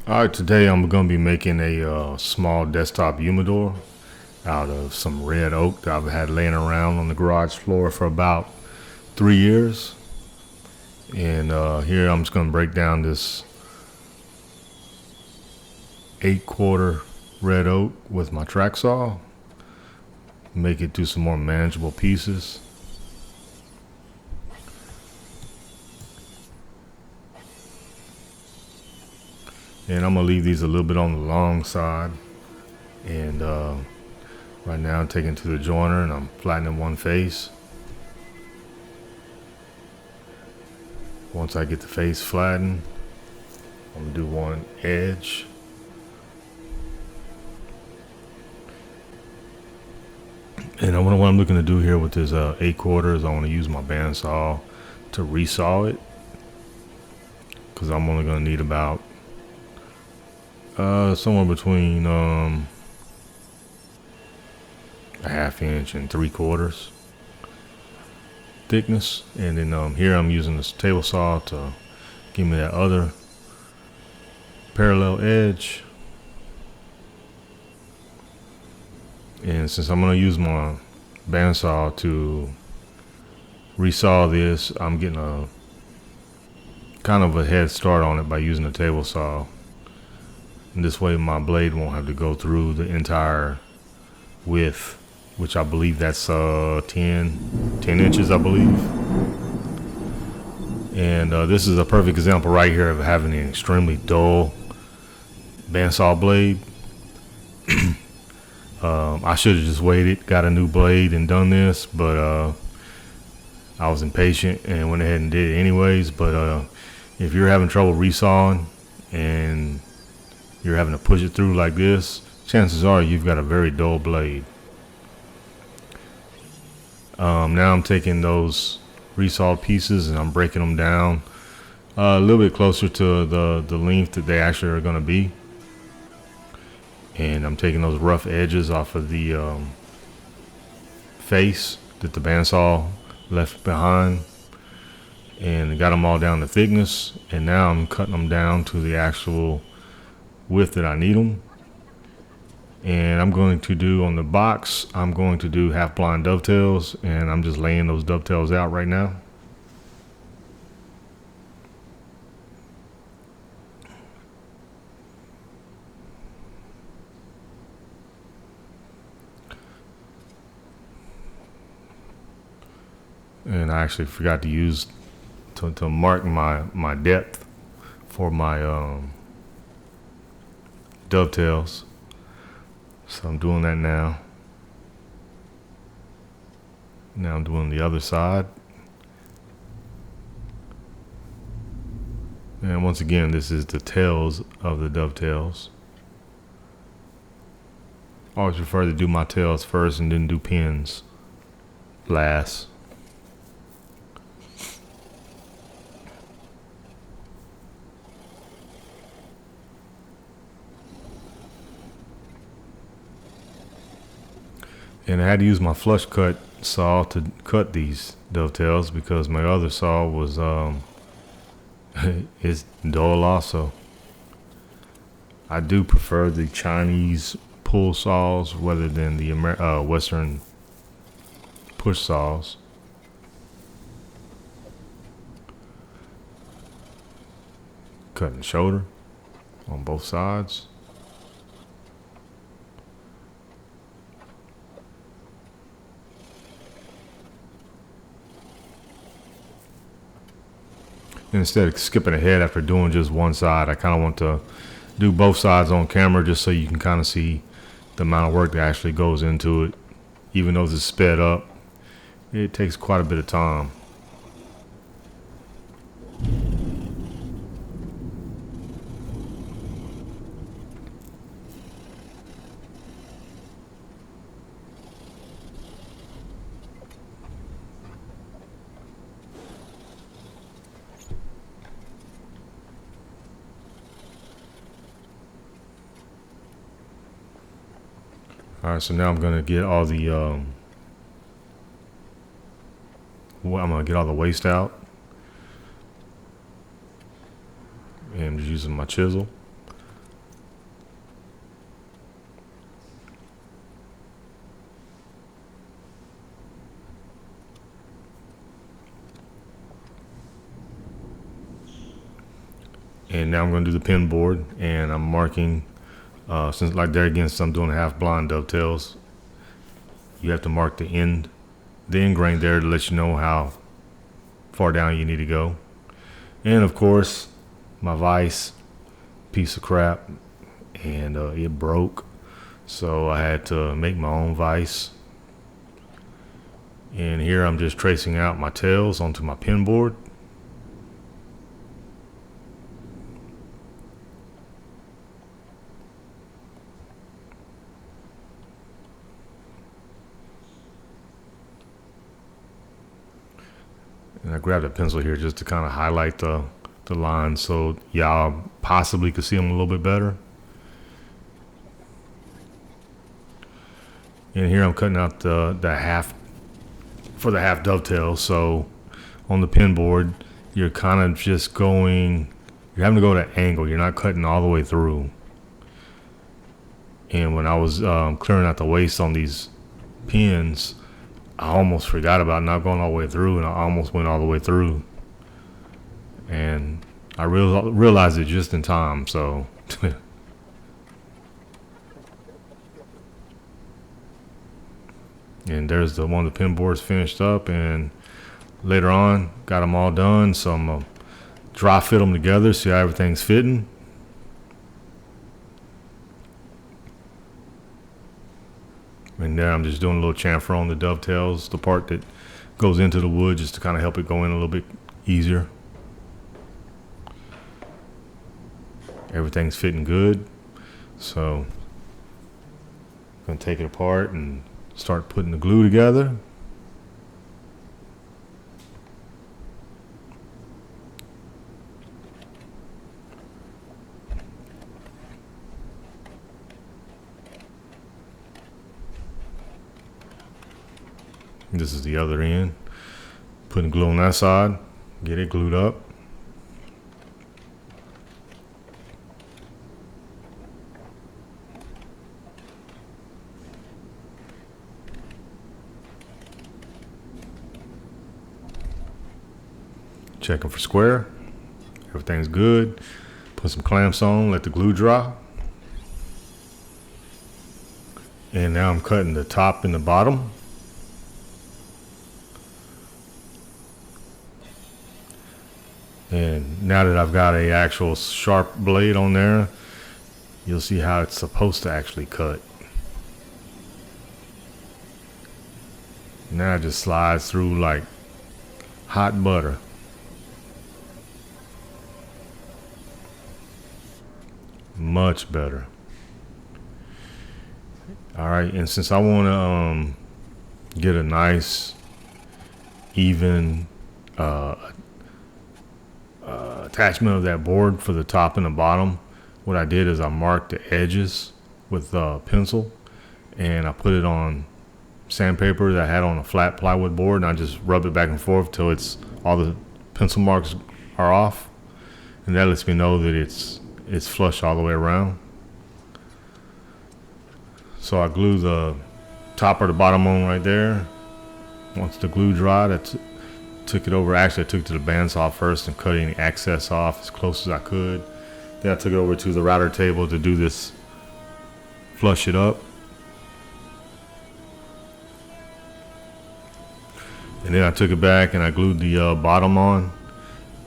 Alright, today I'm going to be making a small desktop humidor out of some red oak that I've had laying around on the garage floor for about 3 years. And here I'm just going to break down this 8/4 red oak with my track saw, make it to some more manageable pieces. And I'm going to leave these a little bit on the long side. And right now I'm taking to the joiner and I'm flattening one face. Once I get the face flattened, I'm going to do one edge. And what I'm looking to do here with this 8/4 is I want to use my bandsaw to resaw it, because I'm only going to need about somewhere between a 1/2 inch and 3/4 thickness. And then here I'm using this table saw to give me that other parallel edge. And since I'm going to use my bandsaw to resaw this, I'm getting a kind of a head start on it by using a table saw. And this way my blade won't have to go through the entire width, which I believe that's 10 inches, I believe. And this is a perfect example right here of having an extremely dull bandsaw blade. I should have just waited, got a new blade and done this, but I was impatient and went ahead and did it anyways. But if you're having trouble resawing and you're having to push it through like this, chances are you've got a very dull blade. Now I'm taking those resawed pieces and I'm breaking them down a little bit closer to the length that they actually are going to be. And I'm taking those rough edges off of the face that the bandsaw left behind, and got them all down to thickness. And now I'm cutting them down to the actual width that I need them. And I'm going to do on the box, I'm going to do half blind dovetails, and I'm just laying those dovetails out right now. And I actually forgot to use to mark my depth for my dovetails. So I'm doing that now. Now I'm doing the other side. And once again, this is the tails of the dovetails. I always prefer to do my tails first and then do pins last. And I had to use my flush cut saw to cut these dovetails because my other saw was it's dull also. I do prefer the Chinese pull saws rather than the Western push saws. Cutting the shoulder on both sides. And instead of skipping ahead after doing just one side, I kind of want to do both sides on camera just so you can kind of see the amount of work that actually goes into it. Even though this is sped up, it takes quite a bit of time. All right, so now I'm gonna get all the I'm gonna get all the waste out, and just using my chisel. And now I'm going to do the pin board, and I'm marking, since like there again, since I'm doing half blind dovetails, you have to mark the end grain there to let you know how far down you need to go. And of course, my vise, piece of crap, and it broke, so I had to make my own vise. And here I'm just tracing out my tails onto my pin board. And I grabbed a pencil here just to kind of highlight the lines so y'all possibly could see them a little bit better. And here I'm cutting out the half for the half dovetail. So on the pin board, you're kind of just you're having to go to an angle. You're not cutting all the way through. And when I was clearing out the waste on these pins, I almost forgot about not going all the way through, and I almost went all the way through. And I realized it just in time, so. And there's one of the pin boards finished up, and later on, got them all done, so I'm going to dry fit them together, see how everything's fitting. And there I'm just doing a little chamfer on the dovetails, the part that goes into the wood, just to kind of help it go in a little bit easier. Everything's fitting good. So I'm going to take it apart and start putting the glue together. This is the other end. Putting glue on that side, get it glued up. Checking for square. Everything's good. Put some clamps on, let the glue dry. And now I'm cutting the top and the bottom. And now that I've got a actual sharp blade on there, you'll see how it's supposed to actually cut. Now it just slides through like hot butter. Much better. All right, and since I want to get a nice even attachment of that board for the top and the bottom, what I did is I marked the edges with a pencil, and I put it on sandpaper that I had on a flat plywood board, and I just rubbed it back and forth till all the pencil marks are off, and that lets me know that it's flush all the way around. So I glue the top or the bottom on right there. Once the glue dried, I took it over. Actually, I took it to the bandsaw first and cut any excess off as close as I could. Then I took it over to the router table to do this, flush it up. And then I took it back and I glued the bottom on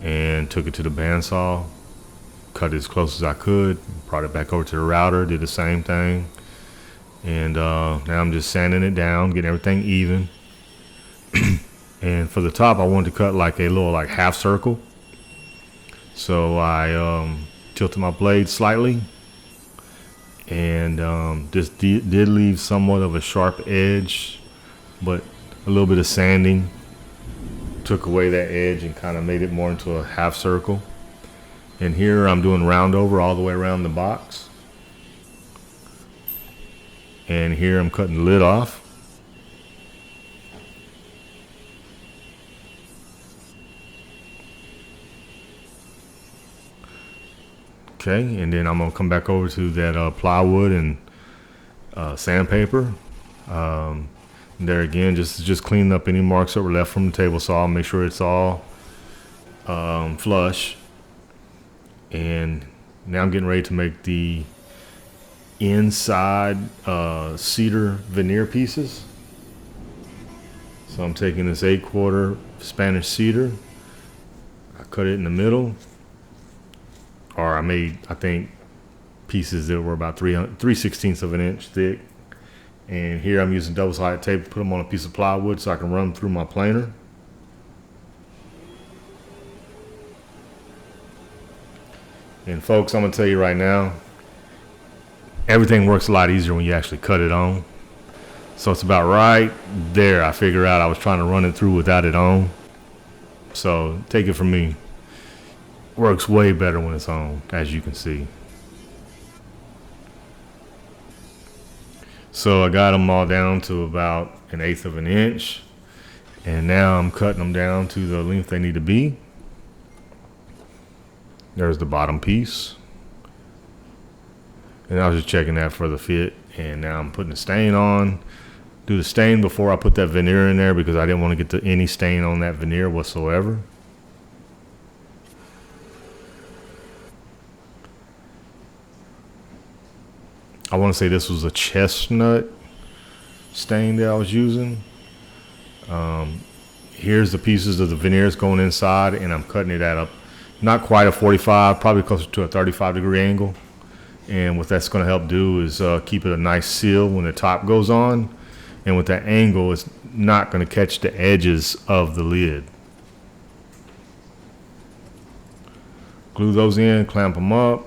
and took it to the bandsaw, cut it as close as I could, brought it back over to the router, did the same thing. And now I'm just sanding it down, getting everything even. And for the top, I wanted to cut like a little half circle. So I tilted my blade slightly, and this did leave somewhat of a sharp edge, but a little bit of sanding took away that edge and kind of made it more into a half circle. And here I'm doing round over all the way around the box. And here I'm cutting the lid off. Okay, and then I'm gonna come back over to that plywood and sandpaper. There again, just cleaning up any marks that were left from the table saw. Make sure it's all flush. And now I'm getting ready to make the inside cedar veneer pieces. So I'm taking this 8/4 Spanish cedar. I cut it in the middle, or I made, I think, pieces that were about 3/16 of an inch thick. And here I'm using double-sided tape to put them on a piece of plywood so I can run them through my planer. And folks, I'm gonna tell you right now, everything works a lot easier when you actually cut it on. So it's about right there. I figured out I was trying to run it through without it on. So take it from me, works way better when it's on, as you can see. So I got them all down to about 1/8 of an inch. And now I'm cutting them down to the length they need to be. There's the bottom piece. And I was just checking that for the fit. And now I'm putting the stain on. Do the stain before I put that veneer in there because I didn't want to get any stain on that veneer whatsoever. I want to say this was a chestnut stain that I was using. Here's the pieces of the veneers going inside, and I'm cutting it at a not quite a 45, probably closer to a 35-degree angle. And what that's going to help do is keep it a nice seal when the top goes on. And with that angle, it's not going to catch the edges of the lid. Glue those in, clamp them up.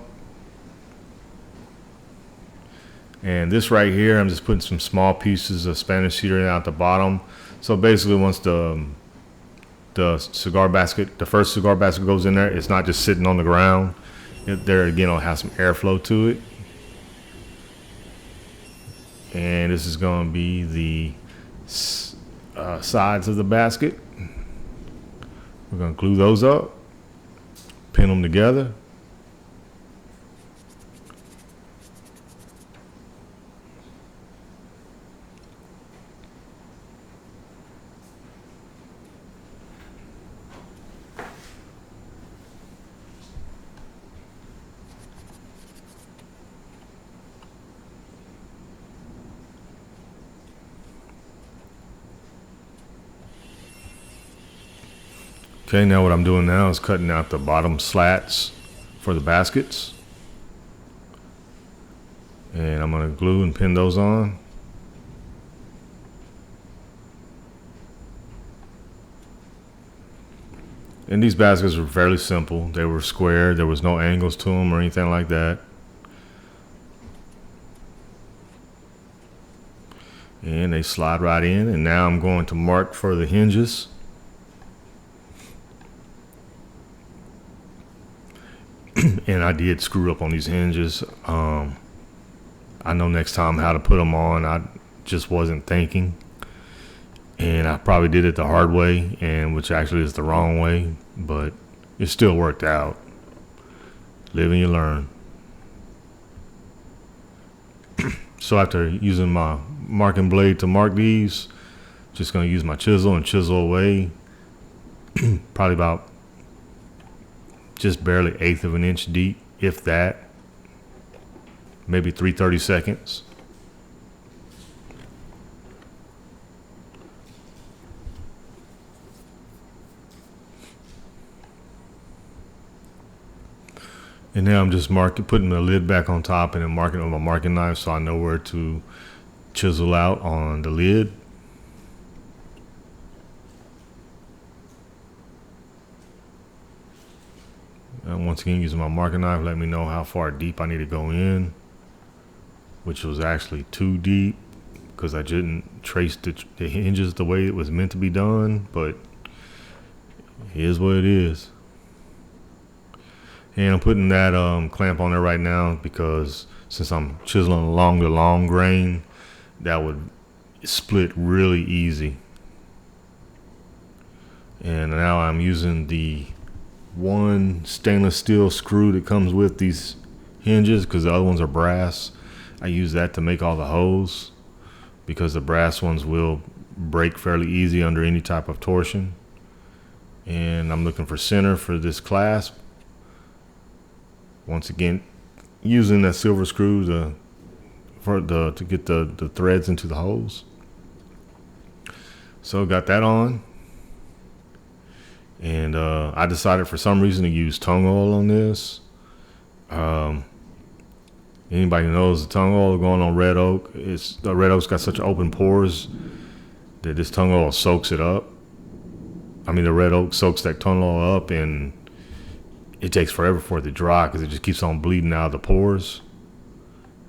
And this right here, I'm just putting some small pieces of Spanish cedar in at the bottom. So basically, once the cigar basket, the first cigar basket goes in there, it's not just sitting on the ground. There again, it'll have some airflow to it. And this is going to be the sides of the basket. We're going to glue those up, pin them together. Okay, now what I'm doing now is cutting out the bottom slats for the baskets. And I'm going to glue and pin those on. And these baskets were fairly simple. They were square. There was no angles to them or anything like that. And they slide right in. And now I'm going to mark for the hinges. And I did screw up on these hinges. I know next time how to put them on. I just wasn't thinking. And I probably did it the hard way, and which actually is the wrong way, but it still worked out. Live and you learn. So after using my marking blade to mark these, just going to use my chisel and chisel away. Probably about just barely 1/8 of an inch deep, if that. Maybe 3/32. And now I'm just putting the lid back on top and then marking it with my marking knife so I know where to chisel out on the lid. And once again, using my marking knife, let me know how far deep I need to go in, which was actually too deep because I didn't trace the hinges the way it was meant to be done, but it is what it is. And I'm putting that clamp on there right now because since I'm chiseling along the long grain, that would split really easy. And now I'm using the one stainless steel screw that comes with these hinges because the other ones are brass. I use that to make all the holes because the brass ones will break fairly easy under any type of torsion. And I'm looking for center for this clasp. Once again, using that silver screw to get the threads into the holes. So got that on, and I decided for some reason to use tung oil on this. Anybody who knows the tung oil going on red oak, the red oak's got such open pores that this tung oil soaks it up. I mean, the red oak soaks that tung oil up, and it takes forever for it to dry because it just keeps on bleeding out of the pores.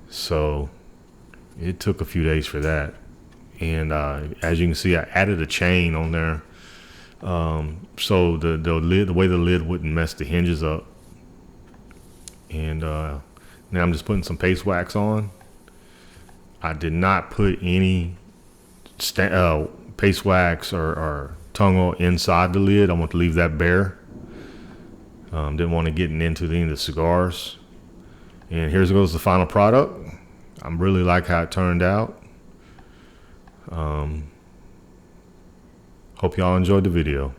So it took a few days for that. And as you can see, I added a chain on there, so the way the lid wouldn't mess the hinges up. And now I'm just putting some paste wax on. I did not put any paste wax or tung oil inside the lid. I want to leave that bare. Didn't want to get into any of the cigars. And here goes the final product. I really like how it turned out. Hope y'all enjoyed the video.